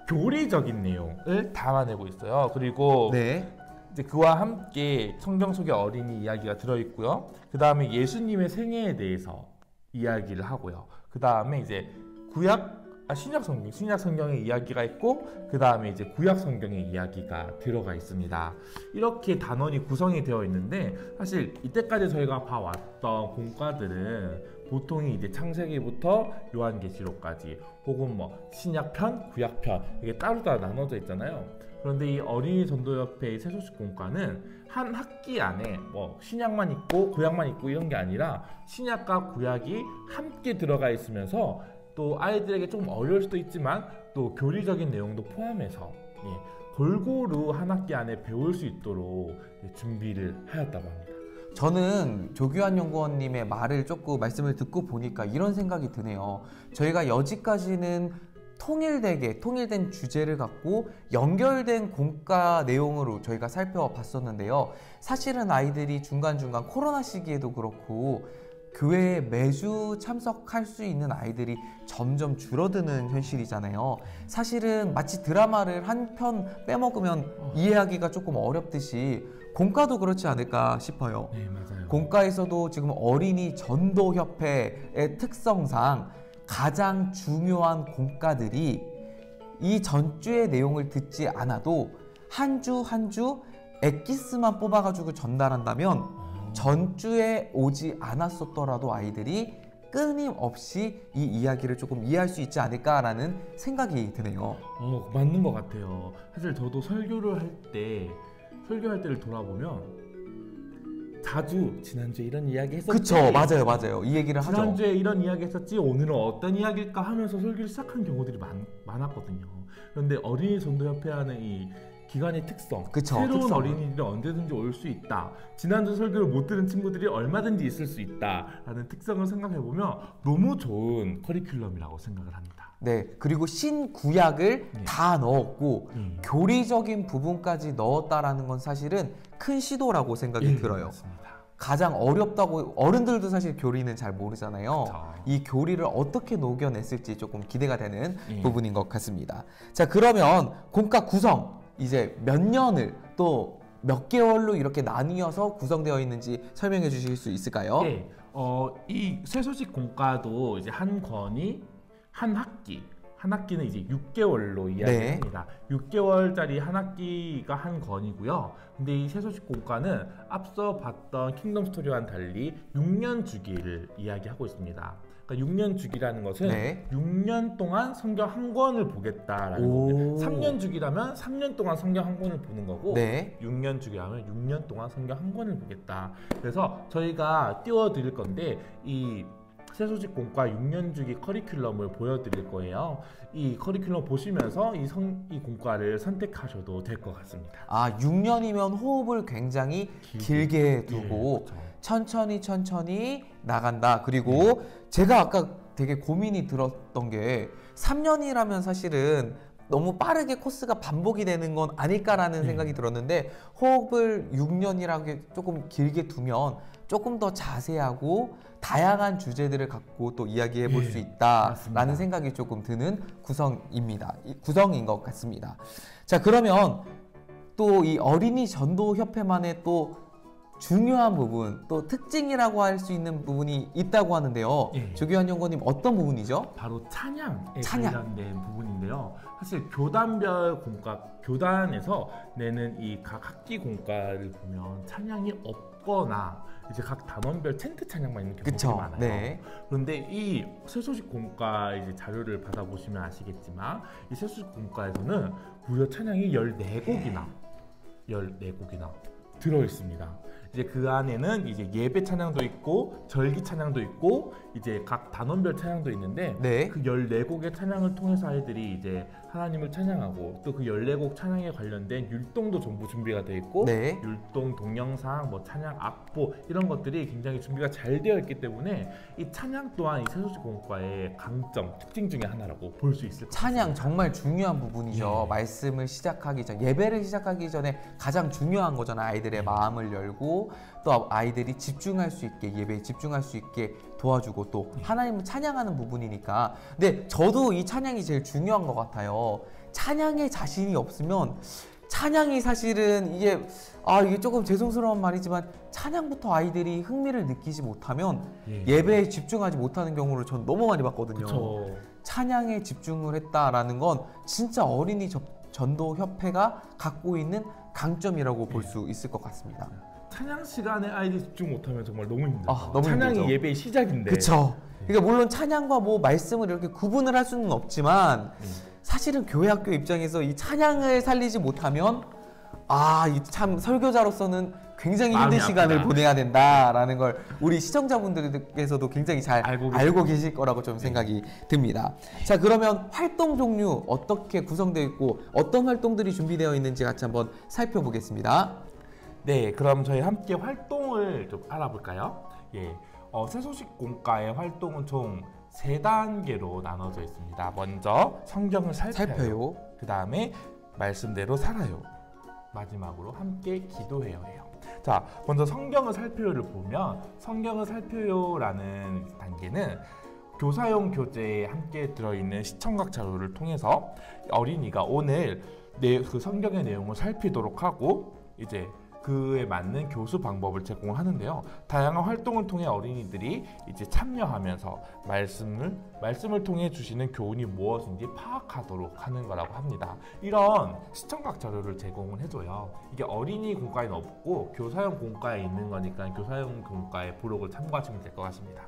교리적인 내용을 담아내고 있어요. 그리고 네. 이제 그와 함께 성경 속의 어린이 이야기가 들어있고요. 그 다음에 예수님의 생애에 대해서 이야기를 하고요. 그 다음에 이제 신약 성경의 이야기가 있고, 그 다음에 이제 구약 성경의 이야기가 들어가 있습니다. 이렇게 단원이 구성이 되어 있는데, 사실 이때까지 저희가 봐왔던 공과들은 보통이 이제 창세기부터 요한계시록까지, 혹은 뭐 신약편, 구약편 이게 따로따로 나눠져 있잖아요. 그런데 이 어린이 전도협회의 새소식 공과는 한 학기 안에 뭐 신약만 있고 구약만 있고 이런 게 아니라 신약과 구약이 함께 들어가 있으면서 또 아이들에게 좀 어려울 수도 있지만 또 교리적인 내용도 포함해서 골고루 한 학기 안에 배울 수 있도록 준비를 하였다고 합니다. 저는 조규환 연구원님의 말을 조금 말씀을 듣고 보니까 이런 생각이 드네요. 저희가 여지까지는 통일된 주제를 갖고 연결된 공과 내용으로 저희가 살펴봤었는데요. 사실은 아이들이 중간중간 코로나 시기에도 그렇고 교회에 매주 참석할 수 있는 아이들이 점점 줄어드는 현실이잖아요. 사실은 마치 드라마를 한 편 빼먹으면 이해하기가 조금 어렵듯이 공과도 그렇지 않을까 싶어요. 네, 맞아요. 공과에서도 지금 어린이 전도협회의 특성상 가장 중요한 공과들이 이 전주의 내용을 듣지 않아도 한 주 한 주 엑기스만 뽑아가지고 전달한다면 전주에 오지 않았었더라도 아이들이 끊임없이 이 이야기를 조금 이해할 수 있지 않을까라는 생각이 드네요. 맞는 것 같아요. 사실 저도 설교를 할 때를 돌아보면 자주 지난주에 이런 이야기 했었지. 그쵸, 맞아요. 이 얘기를 하죠. 지난주에 이런 이야기 했었지, 오늘은 어떤 이야기일까 하면서 설교를 시작한 경우들이 많았거든요. 그런데 어린이 전도협회 하는 이 기관의 특성, 그쵸, 새로운 특성은. 어린이들이 언제든지 올 수 있다, 지난주 설교를 못 들은 친구들이 얼마든지 있을 수 있다 라는 특성을 생각해보면 너무 좋은 커리큘럼이라고 생각을 합니다. 네, 그리고 신구약을 다 넣었고 교리적인 부분까지 넣었다라는 건 사실은 큰 시도라고 생각이 들어요. 맞습니다. 가장 어렵다고, 어른들도 사실 교리는 잘 모르잖아요. 그쵸. 이 교리를 어떻게 녹여냈을지 조금 기대가 되는 부분인 것 같습니다. 자, 그러면 공과 구성, 이제 몇 년을 또 몇 개월로 이렇게 나뉘어서 구성되어 있는지 설명해 주실 수 있을까요? 네, 이 쇠소식 공과도 이제 한 권이 한 학기는 이제 6개월로 이야기합니다. 6개월짜리 한 학기가 한 권이고요. 근데 이 새소식 공과는 앞서 봤던 킹덤 스토리와는 달리 6년 주기를 이야기하고 있습니다. 그러니까 6년 주기라는 것은 6년 동안 성경 한 권을 보겠다라는 겁니다. 3년 주기라면 3년 동안 성경 한 권을 보는 거고 6년 주기라면 6년 동안 성경 한 권을 보겠다. 그래서 저희가 띄워드릴 건데 이 새소식 공과 6년 주기 커리큘럼을 보여드릴 거예요. 이 커리큘럼 보시면서 이 공과를 선택하셔도 될 것 같습니다. 6년이면 호흡을 굉장히 길게 두고 천천히 나간다. 그리고 제가 아까 되게 고민이 들었던 게 3년이라면 사실은 너무 빠르게 코스가 반복이 되는 건 아닐까라는 생각이 들었는데 호흡을 6년이라고 조금 길게 두면 조금 더 자세하고 다양한 주제들을 갖고 또 이야기해 볼 수 있다라는 생각이 조금 드는 구성인 것 같습니다. 자, 그러면 또 이 어린이 전도협회만의 또 중요한 부분, 또 특징이라고 할 수 있는 부분이 있다고 하는데요. 조규환 연구원님, 어떤 부분이죠? 바로 찬양에 관련된 부분인데요. 사실 교단별 공과, 교단에서 내는 이 각 학기 공과를 보면 찬양이 없거나 이제 각 단원별 챈트 찬양만 있는 경우가 많아요. 그런데 이 새소식 공과 이제 자료를 받아보시면 아시겠지만 이 새소식 공과에서는 무려 찬양이 14곡이나 들어있습니다. 이제 그 안에는 이제 예배 찬양도 있고 절기 찬양도 있고 이제 각 단원별 찬양도 있는데 그 14곡의 찬양을 통해서 아이들이 이제 하나님을 찬양하고 또 그 14곡 찬양에 관련된 율동도 전부 준비가 되어 있고 율동, 동영상, 뭐 찬양 악보 이런 것들이 굉장히 준비가 잘 되어 있기 때문에 이 찬양 또한 이 새소식 공과의 강점, 특징 중에 하나라고 볼 수 있을 것 같습니다. 찬양 정말 중요한 부분이죠. 말씀을 시작하기 전, 예배를 시작하기 전에 가장 중요한 거잖아요. 아이들의 마음을 열고 도와주고 또 아이들이 집중할 수 있게 예배에 집중할 수 있게 도와주고 또 하나님을 찬양하는 부분이니까. 근데 저도 이 찬양이 제일 중요한 것 같아요. 찬양에 자신이 없으면 찬양이 사실은 이게 조금 죄송스러운 말이지만 찬양부터 아이들이 흥미를 느끼지 못하면 예배에 집중하지 못하는 경우를 전 너무 많이 봤거든요. 그쵸. 찬양에 집중을 했다라는 건 진짜 어린이 전도협회가 갖고 있는 강점이라고 볼 수 있을 것 같습니다. 찬양 시간에 아이들이 집중 못하면 정말 너무 힘들죠. 너무 찬양이 힘들죠. 예배의 시작인데. 그렇죠. 그러니까 물론 찬양과 뭐 말씀을 이렇게 구분을 할 수는 없지만 사실은 교회 학교 입장에서 이 찬양을 살리지 못하면 이 참 설교자로서는 굉장히 힘든 시간을 보내야 된다라는 걸 우리 시청자분들께서도 굉장히 잘 알고 계실 거라고 좀 생각이 듭니다. 자, 그러면 활동 종류 어떻게 구성되어 있고 어떤 활동들이 준비되어 있는지 같이 한번 살펴보겠습니다. 네, 그럼 저희 함께 활동을 좀 알아볼까요? 새소식 공과의 활동은 총 3단계로 나눠져 있습니다. 먼저 성경을 살펴요. 그 다음에 말씀대로 살아요. 마지막으로 함께 기도해요예요. 자, 먼저 성경을 살펴요를 보면 성경을 살펴요라는 단계는 교사용 교재에 함께 들어있는 시청각 자료를 통해서 어린이가 오늘 그 성경의 내용을 살피도록 하고 이제 그에 맞는 교수 방법을 제공하는데요. 다양한 활동을 통해 어린이들이 이제 참여하면서 말씀을 통해 주시는 교훈이 무엇인지 파악하도록 하는 거라고 합니다. 이런 시청각 자료를 제공을 해줘요. 이게 어린이 공과에는 없고 교사용 공과에 있는 거니까 교사용 공과의 부록을 참고하시면 될 것 같습니다.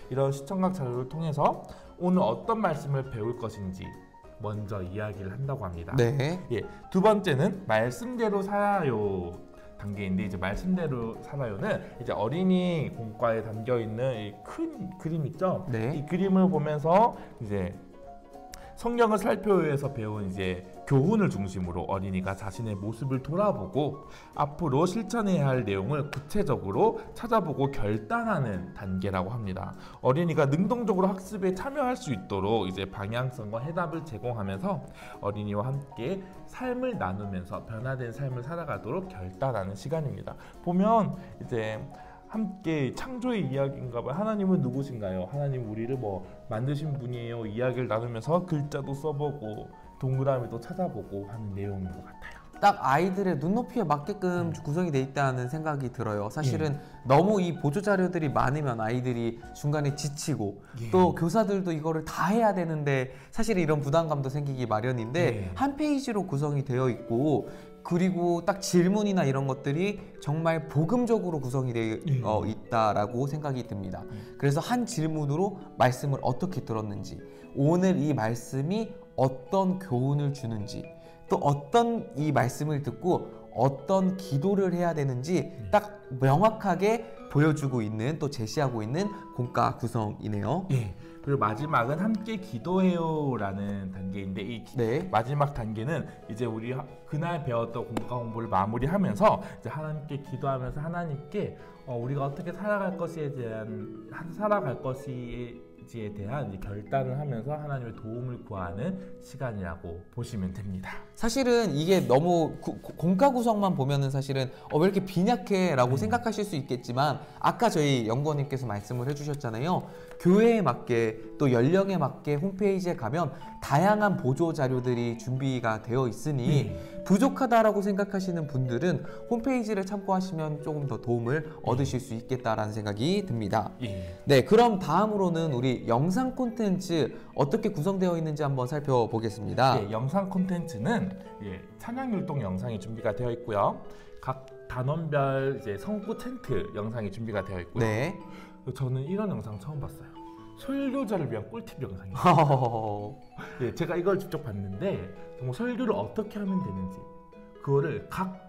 이런 시청각 자료를 통해서 오늘 어떤 말씀을 배울 것인지 먼저 이야기를 한다고 합니다. 네. 두 번째는 말씀대로 살아요 단계인데, 이제 말씀대로 살아요는 이제 어린이 공과에 담겨 있는 이 큰 그림 있죠? 네. 이 그림을 보면서 이제 성경을 살펴서 배운 이제 교훈을 중심으로 어린이가 자신의 모습을 돌아보고 앞으로 실천해야 할 내용을 구체적으로 찾아보고 결단하는 단계라고 합니다. 어린이가 능동적으로 학습에 참여할 수 있도록 이제 방향성과 해답을 제공하면서 어린이와 함께 삶을 나누면서 변화된 삶을 살아가도록 결단하는 시간입니다. 보면 이제 함께 창조의 이야기인가 봐요. 하나님은 누구신가요? 하나님 우리를 만드신 분이에요. 이야기를 나누면서 글자도 써보고 동그라미도 찾아보고 하는 내용인 것 같아요. 딱 아이들의 눈높이에 맞게끔 구성이 돼 있다는 생각이 들어요. 사실은 너무 이 보조 자료들이 많으면 아이들이 중간에 지치고 또 교사들도 이거를 다 해야 되는데 사실 이런 부담감도 생기기 마련인데 한 페이지로 구성이 되어 있고 그리고 딱 질문이나 이런 것들이 정말 복음적으로 구성이 되어 있다라고 생각이 듭니다. 그래서 한 질문으로 말씀을 어떻게 들었는지, 오늘 이 말씀이 어떤 교훈을 주는지, 또 어떤 이 말씀을 듣고 어떤 기도를 해야 되는지 딱 명확하게 보여주고 있는, 또 제시하고 있는 공과 구성이네요. 그리고 마지막은 함께 기도해요라는 단계인데, 이 마지막 단계는 이제 우리 그날 배웠던 공과 공부를 마무리하면서 이제 하나님께 기도하면서 하나님께 우리가 어떻게 살아갈 것이에 대한 이제 결단을 하면서 하나님의 도움을 구하는 시간이라고 보시면 됩니다. 사실은 이게 너무 공과 구성만 보면은 사실은 왜 이렇게 빈약해 라고 생각하실 수 있겠지만, 아까 저희 연구원님께서 말씀을 해주셨잖아요. 교회에 맞게 또 연령에 맞게 홈페이지에 가면 다양한 보조 자료들이 준비가 되어 있으니 부족하다라고 생각하시는 분들은 홈페이지를 참고하시면 조금 더 도움을 얻으실 수 있겠다라는 생각이 듭니다. 네, 그럼 다음으로는 우리 영상 콘텐츠 어떻게 구성되어 있는지 한번 살펴보겠습니다. 영상 콘텐츠는 찬양율동 영상이 준비가 되어 있고요. 각 단원별 이제 성구 텐트 영상이 준비가 되어 있고요. 저는 이런 영상 처음 봤어요. 설교자를 위한 꿀팁 영상이에요. 제가 이걸 직접 봤는데 정말 설교를 어떻게 하면 되는지 그거를 각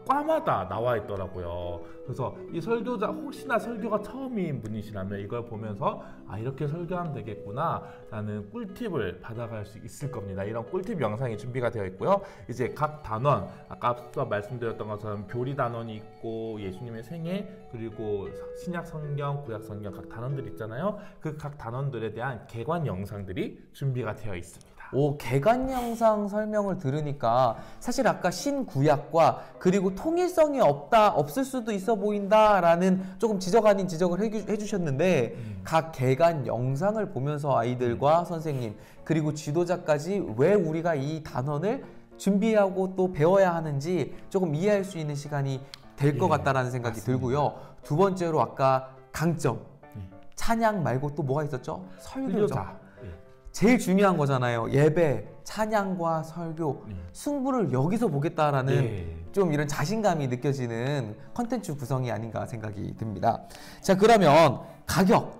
과마다 나와 있더라고요. 그래서 이 설교자, 혹시나 설교가 처음인 분이시라면 이걸 보면서 이렇게 설교하면 되겠구나 라는 꿀팁을 받아갈 수 있을 겁니다. 이런 꿀팁 영상이 준비가 되어 있고요. 이제 각 단원, 아까 앞서 말씀드렸던 것처럼 교리 단원이 있고 예수님의 생애, 그리고 신약 성경, 구약 성경 각 단원들 있잖아요. 그 각 단원들에 대한 개관 영상들이 준비가 되어 있습니다. 오, 개관 영상 설명을 들으니까 사실 아까 신구약과 그리고 통일성이 없을 수도 있어 보인다라는 조금 지적 아닌 지적을 해주셨는데 각 개관 영상을 보면서 아이들과 선생님 그리고 지도자까지 왜 우리가 이 단원을 준비하고 또 배워야 하는지 조금 이해할 수 있는 시간이 될 것 같다라는 생각이 들고요. 두 번째로 아까 강점 찬양 말고 또 뭐가 있었죠? 설교죠. 제일 중요한 거잖아요. 예배, 찬양과 설교, 승부를 여기서 보겠다라는 좀 이런 자신감이 느껴지는 컨텐츠 구성이 아닌가 생각이 듭니다. 자, 그러면 가격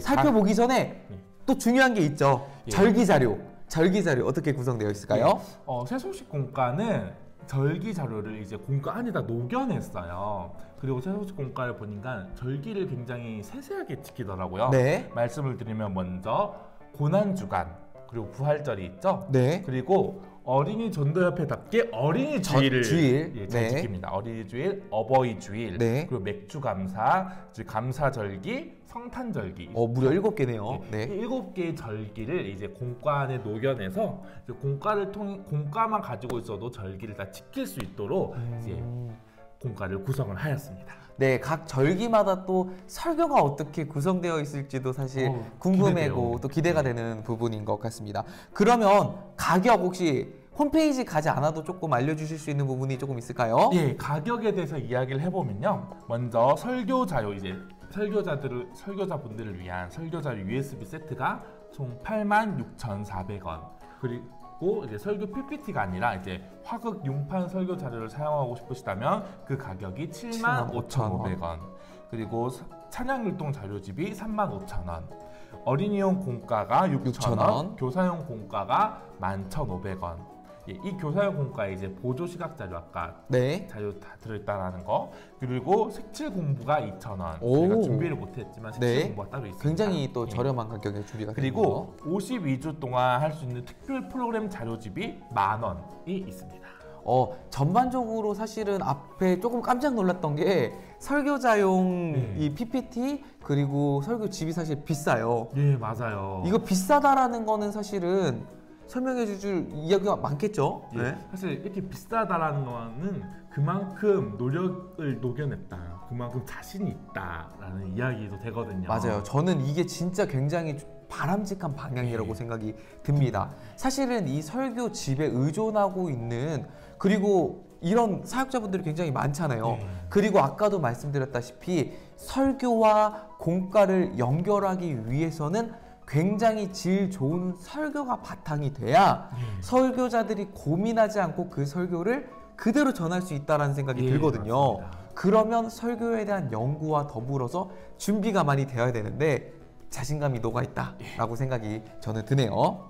살펴보기 전에 또 중요한 게 있죠. 절기자료. 절기자료 어떻게 구성되어 있을까요? 세소식 공과는 절기 자료를 이제 공과 안에다 녹여냈어요. 그리고 세소식 공과를 보니까 절기를 굉장히 세세하게 지키더라고요. 네. 말씀을 드리면 먼저 고난주간 그리고 부활절이 있죠. 네. 그리고 어린이 전도협회답게 어린이 주일을 주일. 잘 네. 지킵니다. 어린이 주일, 어버이 주일, 네. 그리고 맥주감사, 감사절기, 성탄절기. 무려 7개네요. 이 네. 7개의 절기를 이제 공과 안에 녹여내서 이제 공과만 가지고 있어도 절기를 다 지킬 수 있도록 이제 공과를 구성을 하였습니다. 네, 각 절기마다 또 설교가 어떻게 구성되어 있을지도 사실 궁금하고 기대돼요. 또 기대가 되는 부분인 것 같습니다. 그러면 가격 혹시 홈페이지 가지 않아도 조금 알려주실 수 있는 부분이 조금 있을까요? 예, 가격에 대해서 이야기를 해보면요. 먼저 설교자요, 이제 설교자분들을 위한 설교자료 USB 세트가 총 86,400원. 그리고 이제 설교 PPT가 아니라 이제 화극 융판 설교 자료를 사용하고 싶으시다면 그 가격이 75,500원. 그리고 찬양율동 자료집이 35,000원. 어린이용 공과가 6,000원, 교사용 공과가 11,500원. 이 교사용 공과에 이제 보조 시각 자료 아까 자료 다 들어있다라는 거, 그리고 색칠 공부가 2,000원. 저희가 준비를 못했지만 색칠 공부가 따로 있습니다. 굉장히 또 저렴한 가격에 준비가 그리고 52주 동안 할 수 있는 특별 프로그램 자료집이 10,000원이 있습니다. 전반적으로 사실은 앞에 조금 깜짝 놀랐던 게 설교자용 이 PPT 그리고 설교집이 사실 비싸요. 네, 맞아요. 이거 비싸다라는 거는 사실은 설명해 줄 이야기가 많겠죠? 네. 사실 이렇게 비싸다라는 거는 그만큼 노력을 녹여냈다, 그만큼 자신이 있다라는 이야기도 되거든요. 맞아요. 저는 이게 진짜 굉장히 바람직한 방향이라고 생각이 듭니다. 사실은 이 설교집에 의존하고 있는, 그리고 이런 사역자분들이 굉장히 많잖아요. 그리고 아까도 말씀드렸다시피 설교와 공과를 연결하기 위해서는 굉장히 질 좋은 설교가 바탕이 돼야 설교자들이 고민하지 않고 그 설교를 그대로 전할 수 있다는 생각이 들거든요. 맞습니다. 그러면 설교에 대한 연구와 더불어서 준비가 많이 되어야 되는데 자신감이 녹아있다라고 생각이 저는 드네요.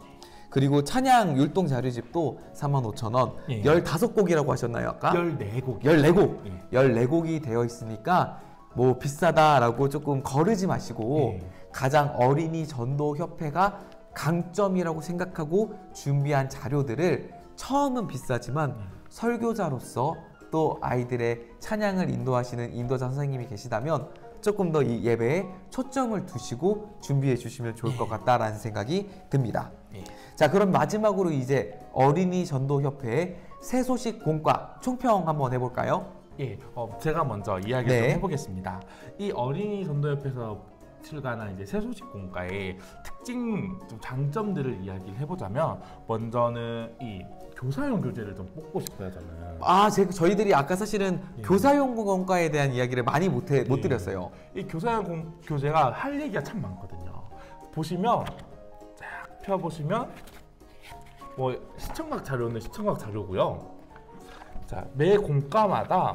그리고 찬양 율동 자료집도 45,000원, 15곡이라고 하셨나요 아까? 14곡. 14곡. 14곡이 되어 있으니까 뭐 비싸다라고 조금 거르지 마시고 가장 어린이 전도 협회가 강점이라고 생각하고 준비한 자료들을, 처음은 비싸지만 설교자로서 또 아이들의 찬양을 인도하시는 인도자 선생님이 계시다면 조금 더 이 예배에 초점을 두시고 준비해 주시면 좋을 것 같다라는 생각이 듭니다. 자, 그럼 마지막으로 이제 어린이 전도 협회의 세소식 공과 총평 한번 해볼까요? 제가 먼저 이야기를 좀 해보겠습니다. 이 어린이 전도협회에서 출간한 이제 세소식 공과의 특징, 좀 장점들을 이야기를 해보자면, 먼저는 이 교사용 교재를 좀 뽑고 싶어요, 저는. 저희들이 아까 사실은 교사용 공과에 대한 이야기를 많이 못 드렸어요. 이 교사용 교재가 할 얘기가 참 많거든요. 보시면 쫙 펴보시면 뭐 시청각 자료는 시청각 자료고요. 자, 매 공과마다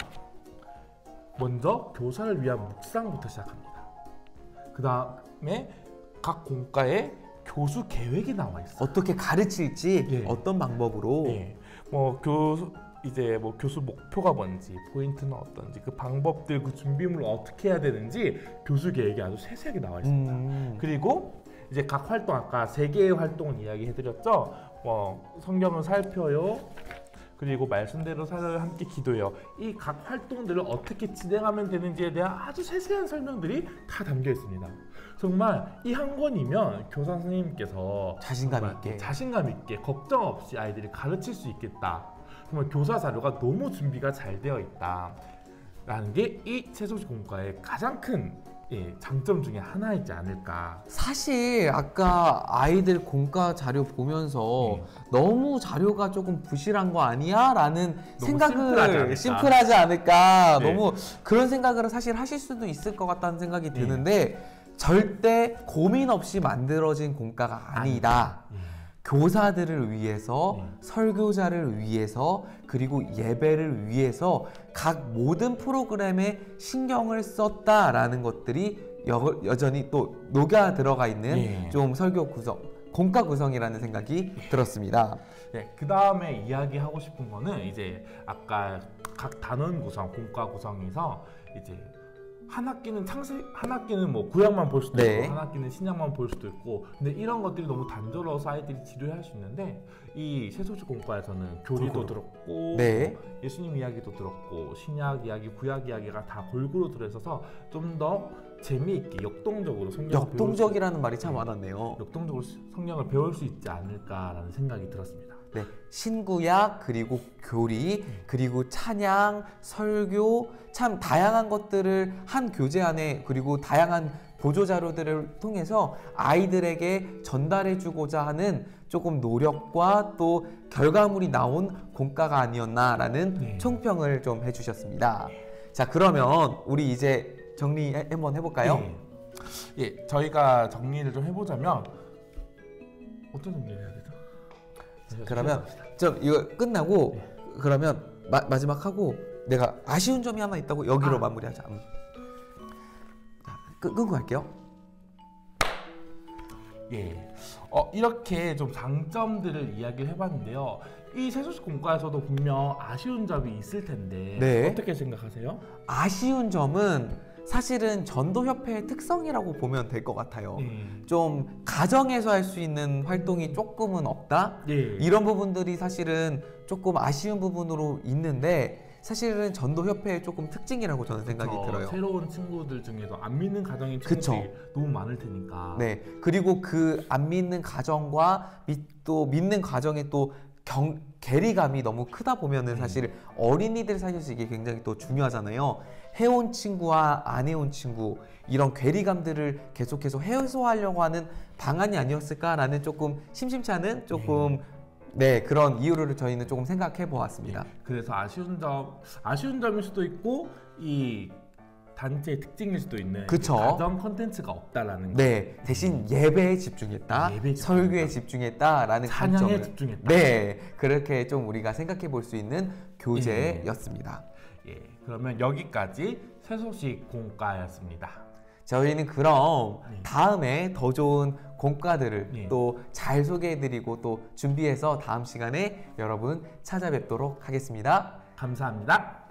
먼저 교사를 위한 묵상부터 시작합니다. 그 다음에 각 공과에 교수 계획이 나와 있어요. 어떻게 가르칠지, 어떤 방법으로. 교수 목표가 뭔지, 포인트는 어떤지, 그 방법들, 그 준비물을 어떻게 해야 되는지 교수 계획이 아주 세세하게 나와 있습니다. 그리고 이제 각 활동, 아까 3개의 활동을 이야기해드렸죠. 성경을 살펴요. 그리고 말씀대로 사랑을 함께 기도해요. 이 각 활동들을 어떻게 진행하면 되는지에 대한 아주 세세한 설명들이 다 담겨 있습니다. 정말 이 한 권이면 교사 선생님께서 자신감 있게 걱정 없이 아이들이 가르칠 수 있겠다. 정말 교사 자료가 너무 준비가 잘 되어 있다. 라는 게 이 채소식 공과의 가장 큰 장점 중에 하나이지 않을까. 사실 아까 아이들 공과 자료 보면서 너무 자료가 조금 부실한 거 아니야? 라는 생각을 심플하지 않을까. 네. 너무 그런 생각을 사실 하실 수도 있을 것 같다는 생각이 드는데 절대 고민 없이 만들어진 공과가 아니다. 교사들을 위해서, 설교자를 위해서, 그리고 예배를 위해서 각 모든 프로그램에 신경을 썼다라는 것들이 여전히 또 녹아 들어가 있는 좀 설교 구성, 공과 구성이라는 생각이 들었습니다. 네, 그 다음에 이야기하고 싶은 거는 이제 아까 각 단원 구성, 공과 구성에서 이제 한 학기는 뭐 구약만 볼 수도 있고 한 학기는 신약만 볼 수도 있고, 근데 이런 것들이 너무 단조로워서 아이들이 지루해할 수 있는데 이 세소식 공과에서는 교리도 들었고 예수님 이야기도 들었고 신약 이야기, 구약 이야기가 다 골고루 들어있어서 좀 더 재미있게 역동적으로 역동적이라는 말이 참 많았네요. 역동적으로 성경을 배울 수 있지 않을까라는 생각이 들었습니다. 네, 신구약, 그리고 교리, 그리고 찬양, 설교, 참 다양한 것들을 한 교재 안에, 그리고 다양한 보조 자료들을 통해서 아이들에게 전달해주고자 하는 조금 노력과 또 결과물이 나온 공과가 아니었나라는 총평을 좀 해주셨습니다. 자, 그러면 우리 이제 정리 한번 해볼까요? 예, 저희가 정리를 좀 해보자면 어떤 정리를 해야 되죠? 그러면 좀 이거 끝나고 그러면 마지막 하고 내가 아쉬운 점이 하나 있다고 여기로 마무리하자. 자, 끊고 갈게요. 예, 이렇게 좀 장점들을 이야기를 해봤는데요. 이 세소식 공과에서도 분명 아쉬운 점이 있을 텐데 어떻게 생각하세요? 아쉬운 점은 사실은 전도협회의 특성이라고 보면 될 것 같아요. 좀 가정에서 할 수 있는 활동이 조금은 없다? 이런 부분들이 사실은 조금 아쉬운 부분으로 있는데 사실은 전도협회의 조금 특징이라고 저는 생각이 들어요. 새로운 친구들 중에도 안 믿는 가정인 친구들이 너무 많을 테니까. 네, 그리고 그 안 믿는 가정과 또 믿는 가정의 또 괴리감이 너무 크다 보면은 사실 어린이들 사이에서 이게 굉장히 또 중요하잖아요. 해온 친구와 안 해온 친구, 이런 괴리감들을 계속해서 해소하려고 하는 방안이 아니었을까라는 조금 심심치 않은 조금 그런 이유를 저희는 조금 생각해 보았습니다. 그래서 아쉬운 점일 수도 있고 이 단체의 특징일 수도 있는 가정 컨텐츠가 없다라는 거. 대신 예배에 집중했다, 설교에 집중했다라는 찬양에 집중했다. 그렇게 좀 우리가 생각해 볼 수 있는 교재였습니다. 그러면 여기까지 세소식 공과였습니다. 저희는 그럼 다음에 더 좋은 공과들을 또 잘 소개해드리고 또 준비해서 다음 시간에 여러분 찾아뵙도록 하겠습니다. 감사합니다.